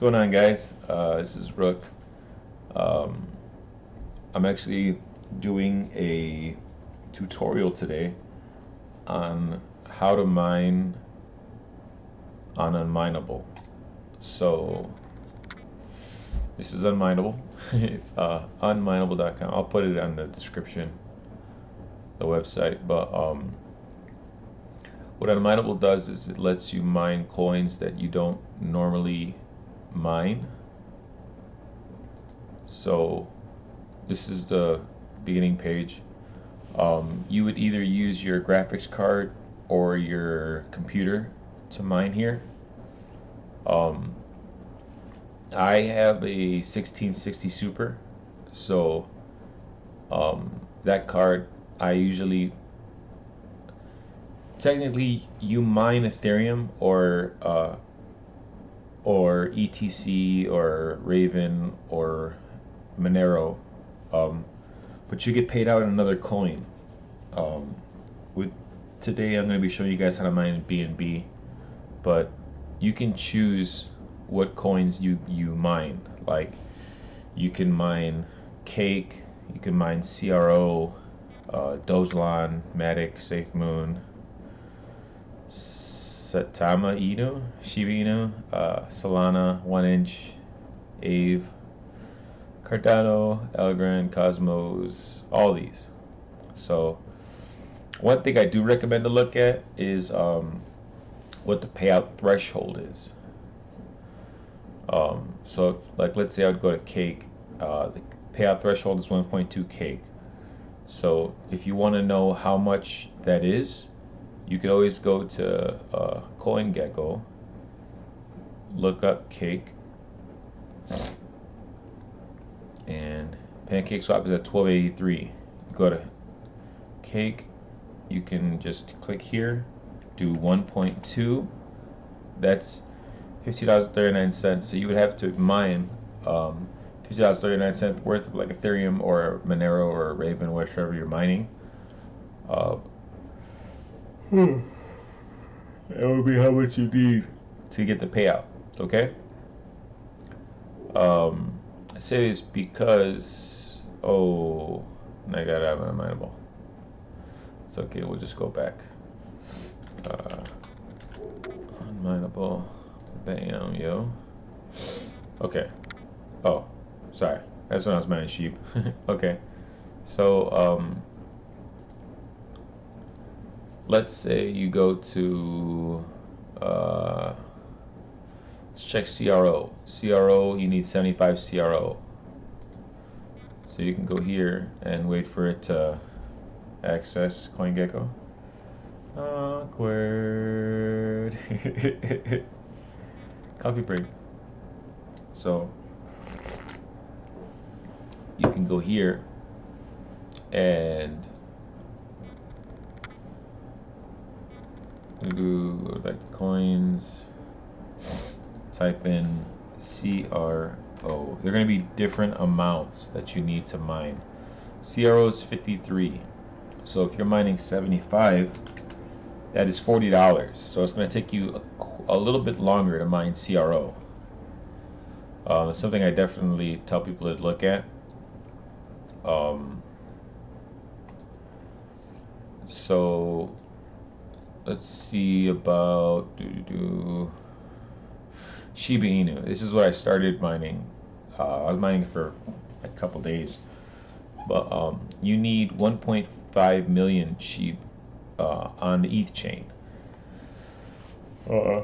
going on, guys? This is Rook. Um, I'm actually doing a tutorial today on how to mine on Unmineable. So this is Unmineable. It's unmineable.com. I'll put it on the description, the website. But what Unmineable does is it lets you mine coins that you don't normally mine. So this is the beginning page. You would either use your graphics card or your computer to mine here. I have a 1660 Super, so that card I usually technically you mine Ethereum or ETC or Raven or Monero, but you get paid out in another coin. With today, I'm going to be showing you guys how to mine BNB, but you can choose what coins you mine. Like you can mine Cake, you can mine CRO, Dogecoin, Matic, SafeMoon, Satama Inu, Shiba Inu, Solana, 1inch, Ave, Cardano, Elgrin, Cosmos, all these. So one thing I do recommend to look at is what the payout threshold is. So if, like, let's say I would go to Cake, the payout threshold is 1.2 Cake. So if you want to know how much that is, you could always go to CoinGecko, look up Cake, and PancakeSwap is at 1283. Go to Cake, you can just click here, do 1.2, that's $50.39. So you would have to mine $50.39 worth of like Ethereum or Monero or Raven, whatever you're mining. That would be how much you need to get the payout. Okay. I say this because I gotta have an Unmineable. It's okay. We'll just go back. Unmineable. Bam, yo. Okay. Oh, sorry. That's when I was mining sheep. Okay. So, let's say you go to, let's check CRO. CRO, you need 75 CRO. So you can go here and wait for it to access CoinGecko. Awkward. Coffee break. So you can go here and do like coins, type in CRO. They're going to be different amounts that you need to mine. CRO is 53. So if you're mining 75, that is $40. So it's going to take you a little bit longer to mine CRO. It's something I definitely tell people to look at. So let's see about Shiba Inu. This is what I started mining. I was mining for a couple days, but you need 1.5 million SHIB on the ETH chain. I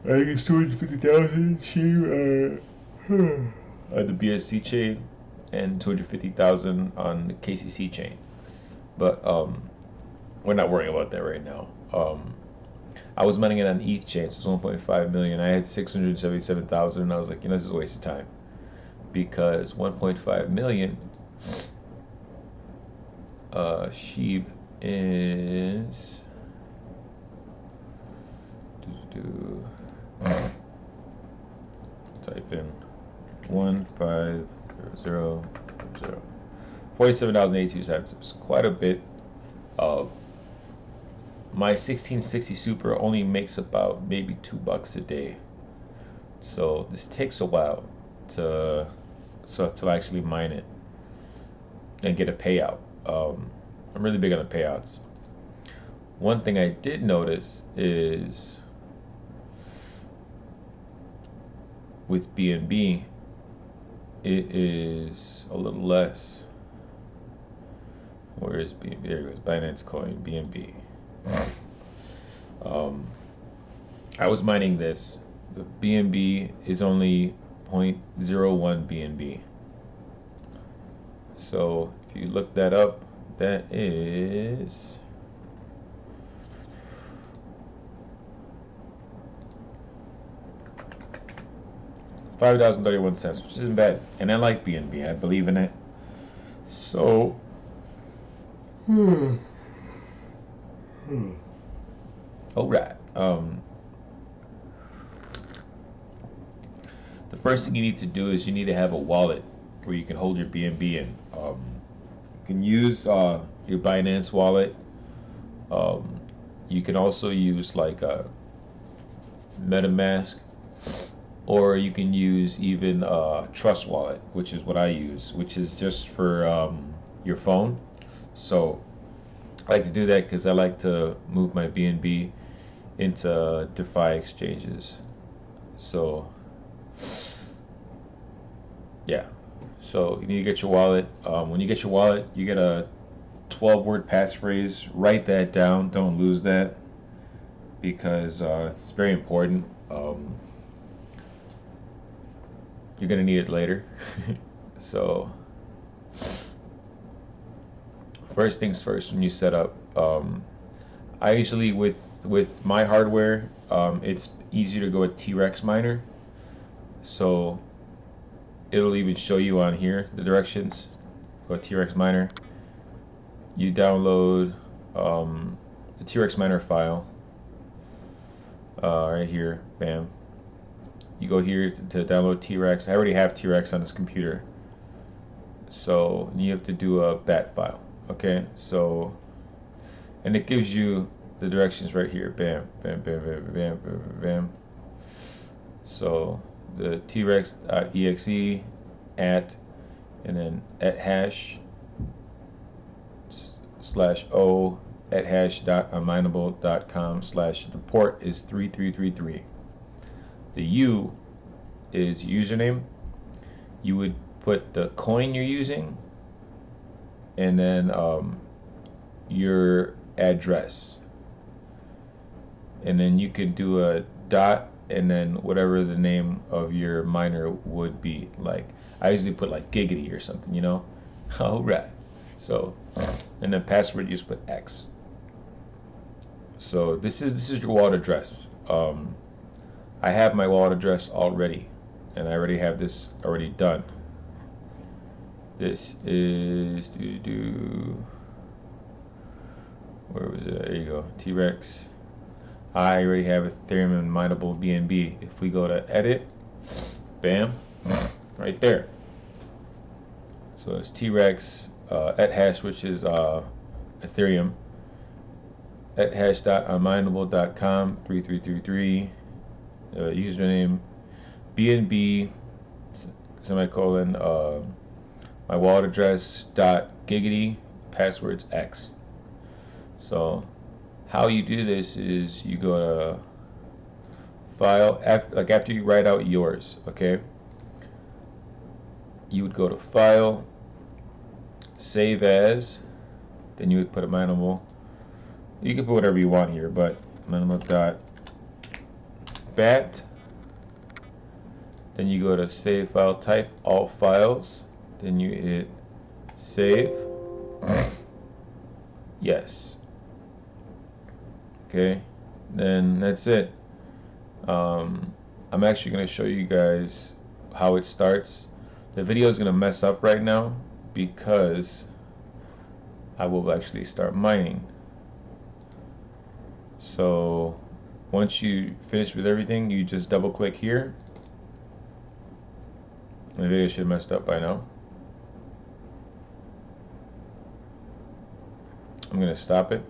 think it's 250,000 SHIB on the BSC chain and 250,000 on the KCC chain. But we're not worrying about that right now. I was mining it on ETH chain, so it's 1.5 million. I had 677,000, and I was like, this is a waste of time, because 1.5 million SHIB is type in 1500 $47.82. It's quite a bit. My 1660 Super only makes about maybe $2 a day. So this takes a while to to actually mine it and get a payout. I'm really big on the payouts. One thing I did notice is with BNB, it is a little less. Where is BNB? There it goes. Binance Coin, BNB. Um, I was mining this. The BNB is only 0.01 BNB. So if you look that up, that is $5.31, which isn't bad. And I like BNB. I believe in it. So, all right. The first thing you need to do is you need to have a wallet where you can hold your BNB in. You can use your Binance wallet. You can also use like a MetaMask, or you can use even Trust Wallet, which is what I use, which is just for your phone. So I like to do that because I like to move my BNB into DeFi exchanges. So yeah, so you need to get your wallet. When you get your wallet, you get a 12-word passphrase. Write that down. Don't lose that because it's very important. You're gonna need it later. So first things first, when you set up, I usually with my hardware, it's easier to go with T-Rex miner. So it'll even show you on here the directions. Go T-Rex miner. You download the T-Rex miner file right here. Bam. You go here to download T-Rex. I already have T-Rex on this computer, so you have to do a bat file. Okay, so and it gives you the directions right here. Bam, bam, bam, bam, bam, bam, bam. So the T-Rex.exe at and then at hash /o at hash.unmineable.com / the port is 3333. The U is username. You would put the coin you're using and then your address, and then you could do a dot and then whatever the name of your miner would be. Like I usually put like giggity or something, you know. All right. So and then password, you just put X. So this is your wallet address. I have my wallet address already, and I already have this already done. This is where was it? There you go. T-Rex. I already have Ethereum Unmineable BNB. If we go to edit, bam, right there. So it's T-Rex at hash, which is Ethereum at hash.unmineable.com 3333. Username BNB semicolon my wallet address dot giggity, passwords X. So how you do this is you go to file, after you write out yours, okay, you would go to file, save as, then you would put a Mineable. You can put whatever you want here, but Mineable.bat. Then you go to save file type, all files. Then you hit save. Yes. Okay. Then that's it. I'm actually going to show you guys how it starts. The video is going to mess up right now because I will actually start mining. So once you finish with everything, you just double click here. The video should have messed up by now. I'm going to stop it.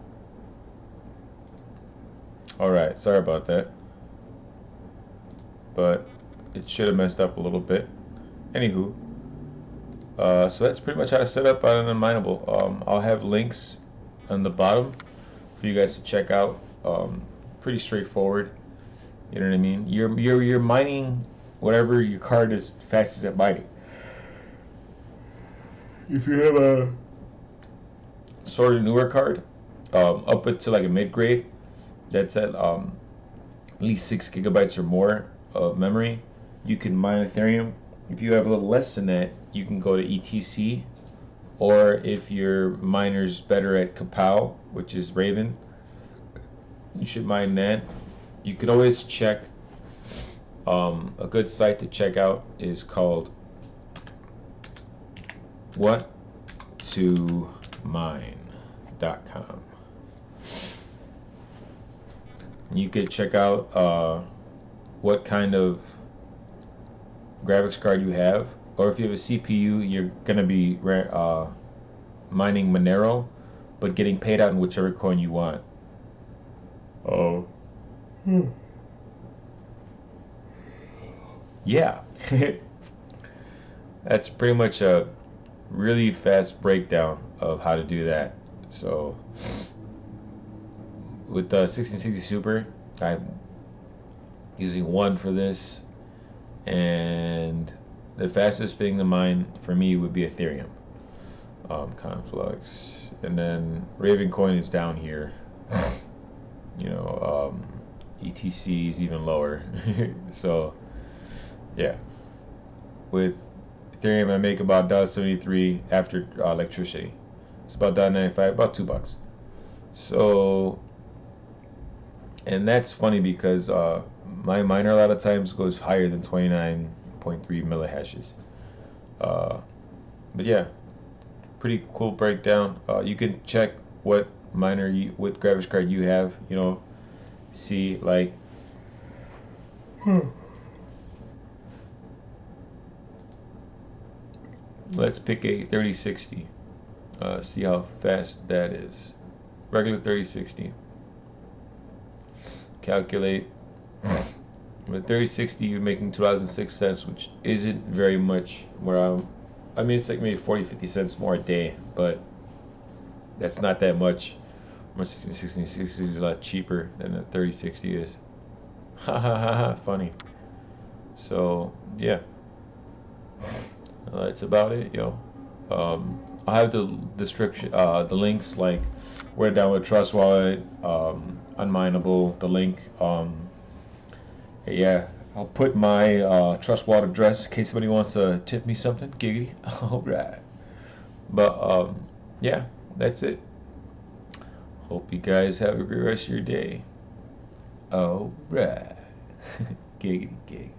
Alright, sorry about that. But it should have messed up a little bit. Anywho, so that's pretty much how to set up on an Unmineable. I'll have links on the bottom for you guys to check out. Pretty straightforward. You know what I mean? You're mining whatever your card is fastest at mining. If you have a sort of newer card, up to like a mid grade, that's at least 6 GB or more of memory, you can mine Ethereum. If you have a little less than that, you can go to ETC, or if your miner's better at Kapow, which is Raven, you should mine that. You can always check. A good site to check out is called whattomine.com. You could check out what kind of graphics card you have, or if you have a CPU, you're gonna be mining Monero, but getting paid out in whichever coin you want. Oh. Yeah. That's pretty much a really fast breakdown of how to do that. So with the 1660 Super, I'm using one for this, and the fastest thing to mine for me would be Ethereum, Conflux, and then Raven coin is down here. You know, ETC is even lower. So yeah, with Ethereum I make about $1.73 after electricity. It's about $1.95, about $2. So, and that's funny because my miner a lot of times goes higher than 29.3 millihashes. But yeah, pretty cool breakdown. You can check what what graphics card you have. You know, see like. Let's pick a 3060. See how fast that is. Regular 3060. Calculate. With 3060, you're making 2,006 cents, which isn't very much. I mean, it's like maybe 40-50 cents more a day, but that's not that much. 1660 is a lot cheaper than a 3060 is. Ha ha ha ha! Funny. So yeah. That's about it, yo. I'll have the description, the links like where to download Trust Wallet, Unmineable, the link. Yeah, I'll put my Trust Wallet address in case somebody wants to tip me something. Giggity. All right. But yeah, that's it. Hope you guys have a great rest of your day. All right. Giggity, giggity.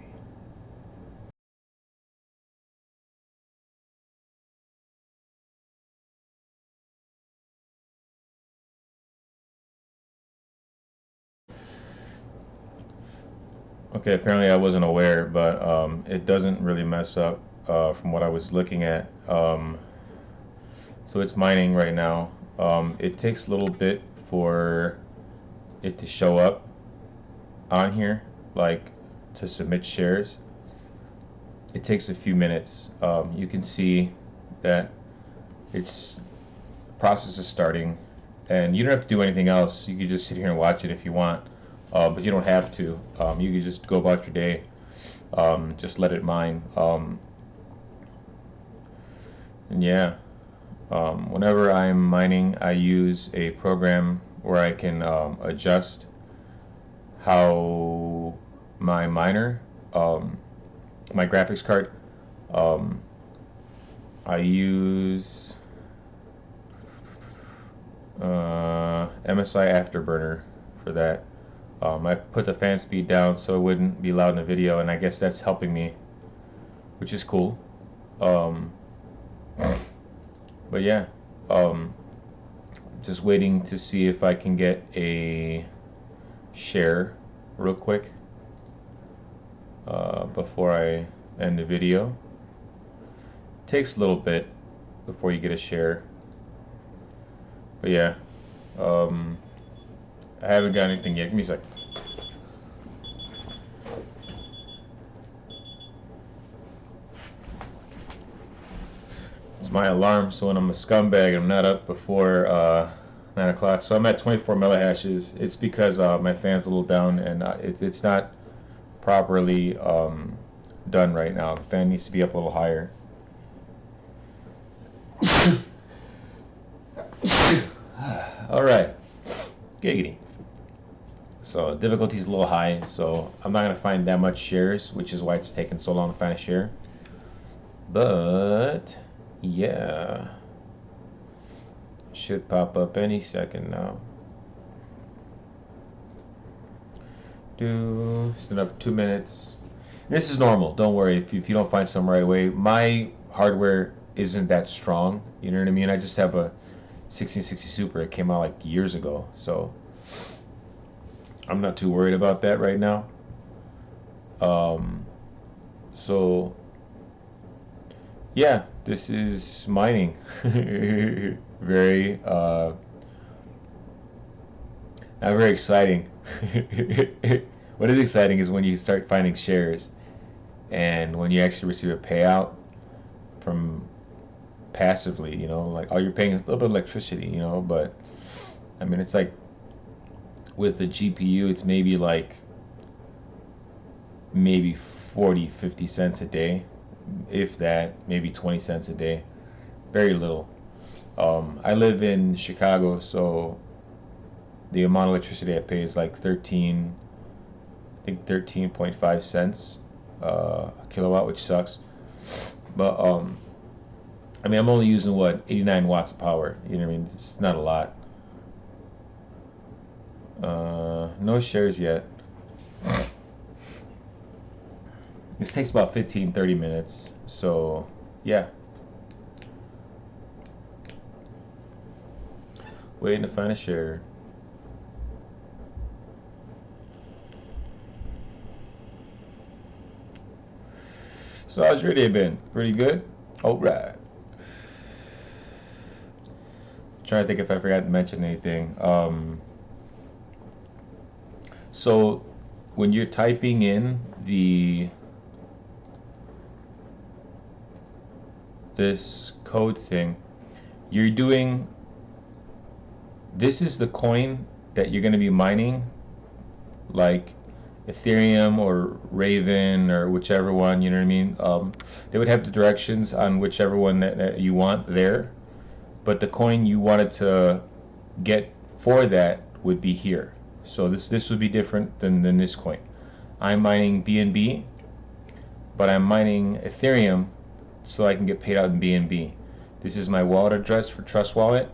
Okay, apparently I wasn't aware, but it doesn't really mess up from what I was looking at. So it's mining right now. It takes a little bit for it to show up on here, like to submit shares. It takes a few minutes. You can see that it's process is starting, and you don't have to do anything else. You can just sit here and watch it if you want. But you don't have to. You can just go about your day. Just let it mine. And yeah, whenever I'm mining, I use a program where I can adjust how my miner, my graphics card, I use MSI Afterburner for that. I put the fan speed down so it wouldn't be loud in the video, and I guess that's helping me, which is cool. But yeah, just waiting to see if I can get a share real quick before I end the video. Takes a little bit before you get a share, but yeah, I haven't got anything yet. Give me a sec. It's my alarm, so when I'm a scumbag, I'm not up before 9 o'clock. So I'm at 24 millihashes. It's because my fan's a little down and it's not properly done right now. The fan needs to be up a little higher. All right, giggity. So difficulty is a little high, so I'm not gonna find that much shares, which is why it's taken so long to find a share. But yeah, should pop up any second now. Still have 2 minutes. This is normal. Don't worry if you don't find some right away. My hardware isn't that strong. You know what I mean? I just have a 1660 Super. It came out like years ago, so I'm not too worried about that right now. So yeah, this is mining. Very not very exciting. What is exciting is when you start finding shares and when you actually receive a payout from passively, you know, like all you're paying is a little bit of electricity, you know, but I mean it's like with the GPU it's maybe 40-50 cents a day, if that, maybe 20 cents a day. Very little. I live in Chicago, so the amount of electricity I pay is like 13.5 cents a kilowatt, which sucks. But I mean, I'm only using what 89 watts of power. You know what I mean? It's not a lot. No shares yet. This takes about 15-30 minutes. So yeah. Waiting to find a share. So how's your day been? Pretty good? Alright. Trying to think if I forgot to mention anything. So when you're typing in this code thing, you're doing, this is the coin that you're going to be mining, like Ethereum or Raven or whichever one, you know what I mean? They would have the directions on whichever one that you want there, but the coin you wanted to get for that would be here. So this would be different than this coin. I'm mining BNB, but I'm mining Ethereum so I can get paid out in BNB. This is my wallet address for Trust Wallet.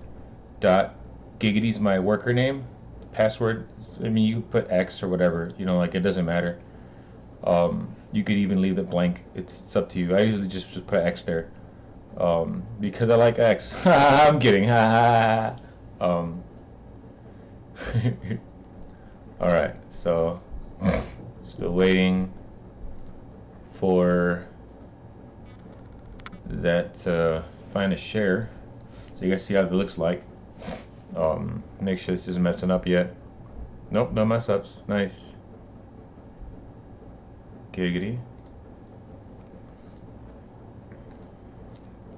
Giggity's my worker name. Password, I mean, you can put X or whatever, you know, like it doesn't matter. You could even leave it blank. It's up to you. I usually just put X there because I like X. I'm kidding. All right, so still waiting for that to find a share, so you guys see how it looks like. Make sure this isn't messing up yet. Nope, no mess ups. Nice. Giggity.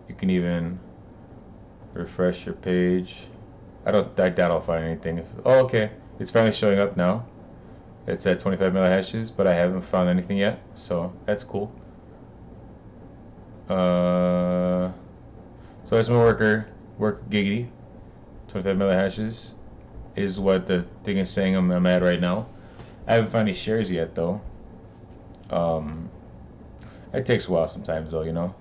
You can even refresh your page. I doubt I'll find anything. Oh, okay. It's finally showing up now. It's at 25 millihashes, but I haven't found anything yet, so that's cool. So that's my worker Giggity. 25 millihashes is what the thing is saying I'm at right now. I haven't found any shares yet though. It takes a while sometimes though, you know.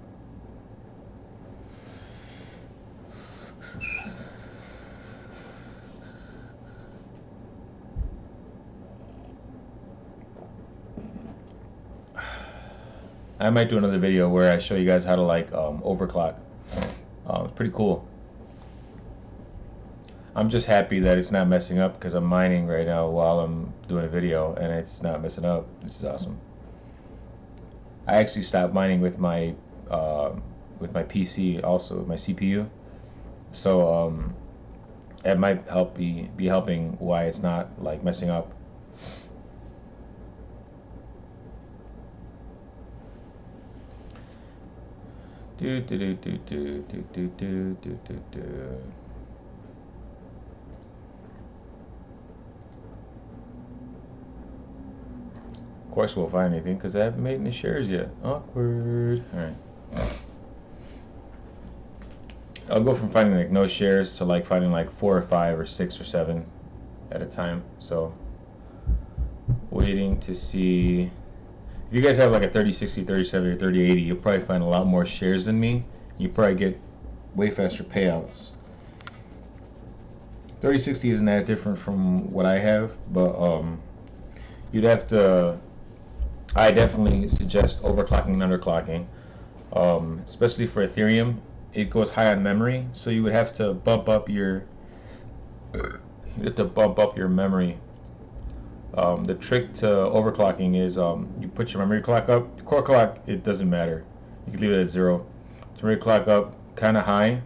I might do another video where I show you guys how to like overclock. It's pretty cool. I'm just happy that it's not messing up because I'm mining right now while I'm doing a video and it's not messing up. This is awesome. I actually stopped mining with my PC also, with my CPU. So that might help be helping why it's not like messing up. Do do do do do do do do do do do. Of course we'll find anything because I haven't made any shares yet. Awkward. Alright. I'll go from finding like no shares to like finding like 4 or 5 or 6 or 7 at a time. So waiting to see. If you guys have like a 3060, 3070, or 3080, you'll probably find a lot more shares than me. You probably get way faster payouts. 3060 isn't that different from what I have, but you'd have to. I definitely suggest overclocking and underclocking, especially for Ethereum. It goes high on memory, so you would have to bump up your memory. The trick to overclocking is you put your memory clock up. Your core clock, it doesn't matter. You can leave it at 0. Memory clock up kind of high.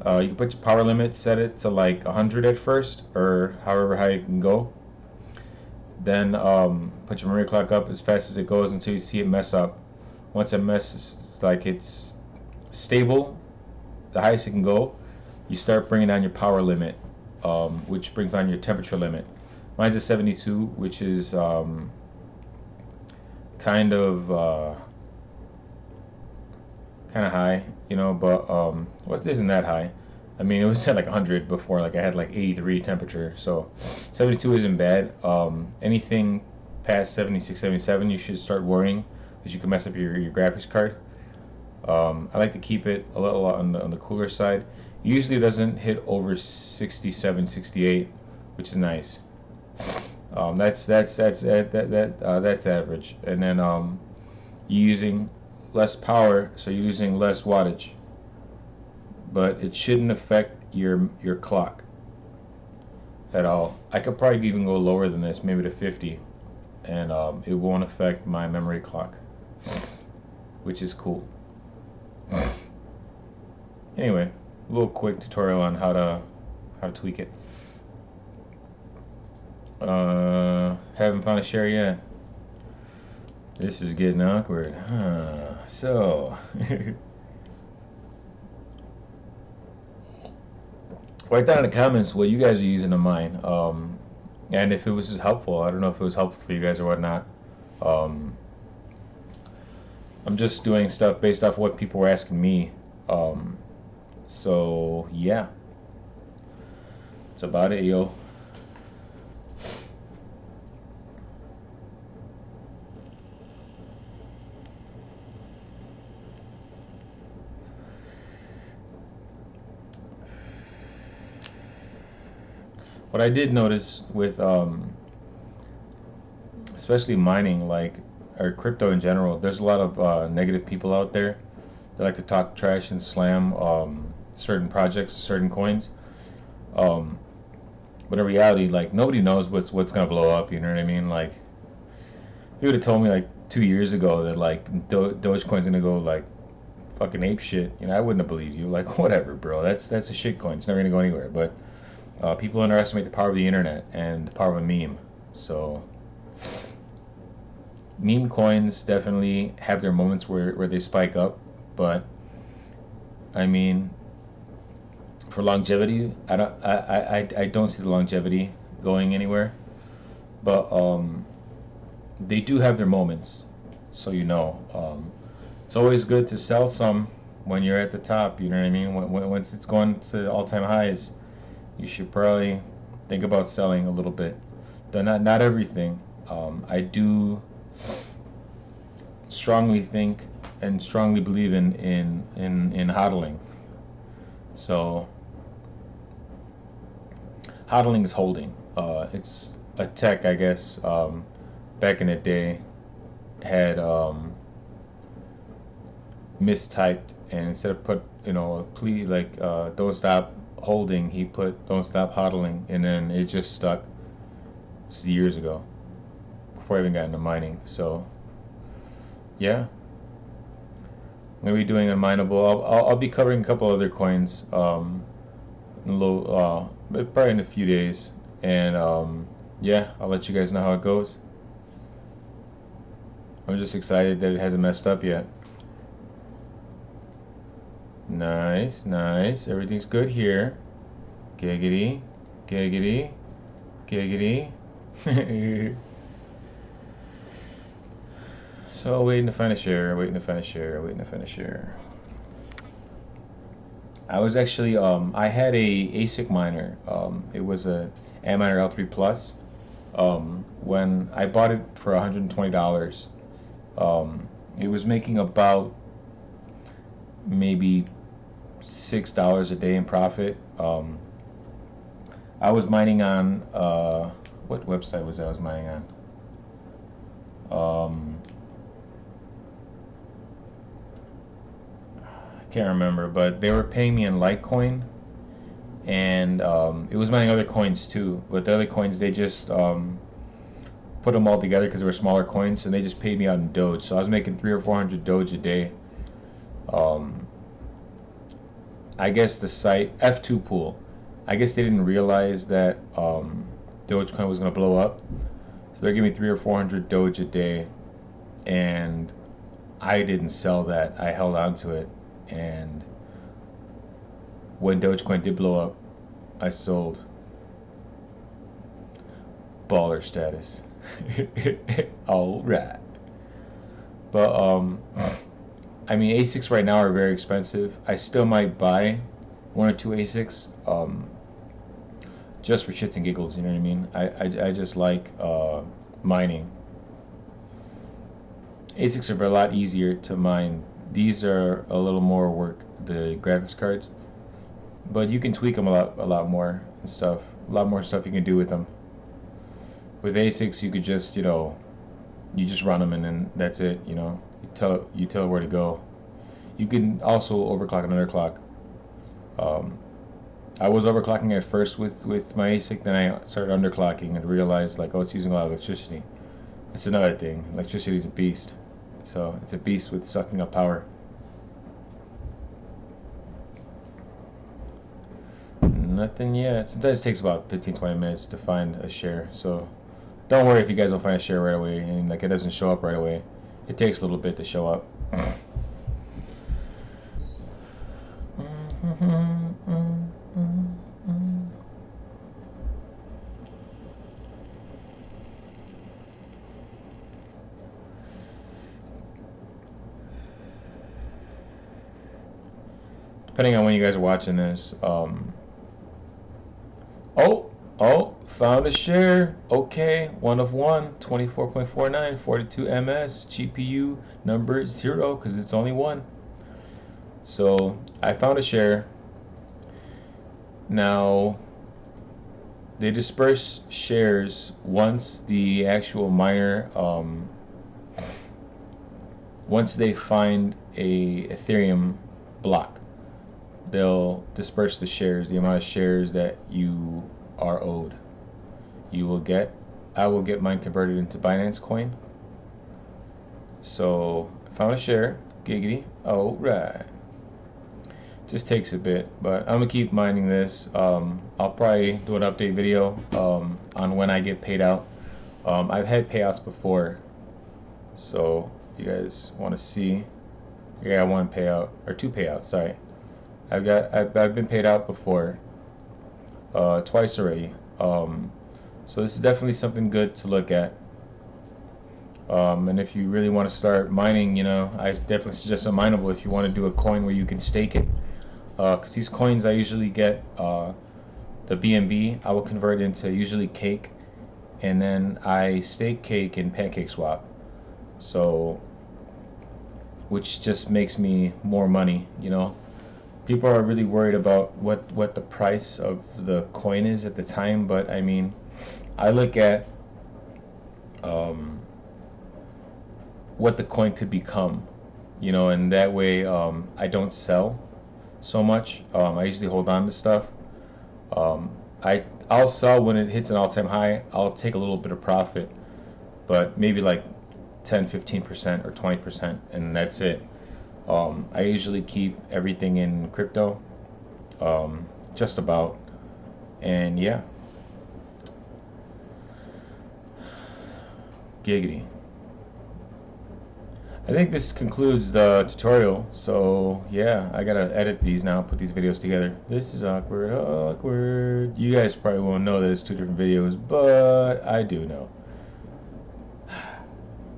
You can put your power limit, set it to like 100 at first, or however high it can go. Then put your memory clock up as fast as it goes until you see it mess up. Once it messes, like it's stable, the highest it can go, you start bringing down your power limit, which brings down your temperature limit. Mine's at 72, which is kind of high, you know, but well, it isn't that high. I mean, it was at like 100 before, like I had like 83 temperature, so 72 isn't bad. Anything past 76, 77, you should start worrying because you can mess up your graphics card. I like to keep it a little on the cooler side. Usually it doesn't hit over 67, 68, which is nice. That's average. And then you're using less power, so you're using less wattage. But it shouldn't affect your clock at all. I could probably even go lower than this, maybe to 50, and it won't affect my memory clock, which is cool. Anyway, a little quick tutorial on how to tweak it. Haven't found a share yet. This is getting awkward. So write down in the comments what you guys are using on mine, and if it was just helpful. I don't know if it was helpful for you guys or whatnot. I'm just doing stuff based off what people were asking me. So yeah, that's about it, yo. What I did notice with especially mining, like, or crypto in general, there's a lot of negative people out there that like to talk trash and slam certain projects, certain coins. Um, but in reality, like, nobody knows what's gonna blow up. You know what I mean? Like, you would have told me like 2 years ago that like Dogecoin's gonna go like fucking ape shit. You know, I wouldn't have believed you. Like, whatever, bro. That's a shit coin. It's never gonna go anywhere. But people underestimate the power of the internet and the power of a meme. So meme coins definitely have their moments where they spike up, but I mean, for longevity, I don't see the longevity going anywhere. But they do have their moments, so you know. It's always good to sell some when you're at the top. You know what I mean? Once it's going to all-time highs, you should probably think about selling a little bit. Though not everything. I do strongly think and strongly believe in hodling. So hodling is holding. It's a tech, I guess. Back in the day, had mistyped, and instead of put a plea like don't stop holding, he put don't stop hodling, and then it just stuck. This is years ago, before I even got into mining. So yeah, I'm gonna be doing Unmineable. I'll be covering a couple other coins in a little probably in a few days, and yeah, I'll let you guys know how it goes. I'm just excited that it hasn't messed up yet. Nice, nice. Everything's good here. Giggity, giggity, giggity. So waiting to find a share, waiting to find a share, waiting to find a share. I was actually I had a ASIC miner. It was a Antminer L3 Plus. When I bought it for $120, it was making about maybe $6 a day in profit. I was mining on what website was that I was mining on? I can't remember, but they were paying me in Litecoin, and it was mining other coins too. But the other coins, they just put them all together because they were smaller coins, and they just paid me out in Doge. So I was making 300 or 400 Doge a day. I guess the site F2 pool, I guess they didn't realize that Dogecoin was going to blow up, so they're giving me 300 or 400 Doge a day, and I didn't sell that. I held on to it, and when Dogecoin did blow up, I sold. Baller status. All right. But I mean, ASICs right now are very expensive. I still might buy one or two ASICs, just for shits and giggles. You know what I mean? I just like mining. ASICs are a lot easier to mine. These are a little more work, the graphics cards, but you can tweak them a lot more and stuff. A lot more stuff you can do with them. With ASICs, you could just, you just run them and then that's it. You tell it where to go. You can also overclock and underclock. I was overclocking at first with my ASIC, then I started underclocking and realized like, oh, it's using a lot of electricity. It's another thing. Electricity is a beast. So it's a beast with sucking up power. Nothing yet. Sometimes it takes about 15-20 minutes to find a share. So don't worry if you guys don't find a share right away and like it doesn't show up right away. It takes a little bit to show up. Depending on when you guys are watching this. Found a share. Okay, 1 of 1, 24.49, 42 ms, GPU number 0 because it's only 1. So I found a share. Now they disperse shares once the actual miner, once they find a Ethereum block, they'll disperse the shares, the amount of shares that you are owed. I will get mine converted into Binance coin. So I found a share. Giggity. All right. Just takes a bit, but I'm gonna keep mining this. I'll probably do an update video on when I get paid out. I've had payouts before, so you guys want to see? Yeah, one payout or two payouts. Sorry, I've been paid out before, twice already. So this is definitely something good to look at. And if you really want to start mining, I definitely suggest Unmineable if you want to do a coin where you can stake it. Because these coins I usually get, the BNB, I will convert into usually cake, and then I stake cake in PancakeSwap. So, which just makes me more money, People are really worried about what the price of the coin is at the time, but I mean, I look at what the coin could become, and that way I don't sell so much. I usually hold on to stuff. I'll sell when it hits an all-time high. I'll take a little bit of profit, but maybe like 10-15% or 20%, and that's it. I usually keep everything in crypto, just about, and yeah. Giggity. I think this concludes the tutorial. So yeah, I gotta edit these now, put these videos together. This is awkward, awkward. You guys probably won't know that it's two different videos, but I do know.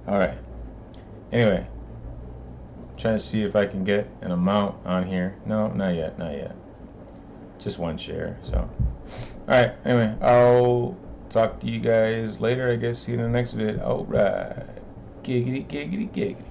Alright. Anyway, trying to see if I can get an amount on here. No, not yet, not yet. Just one share. So alright, anyway, I'll talk to you guys later, I guess. See you in the next vid. Alright. Giggity, giggity, giggity.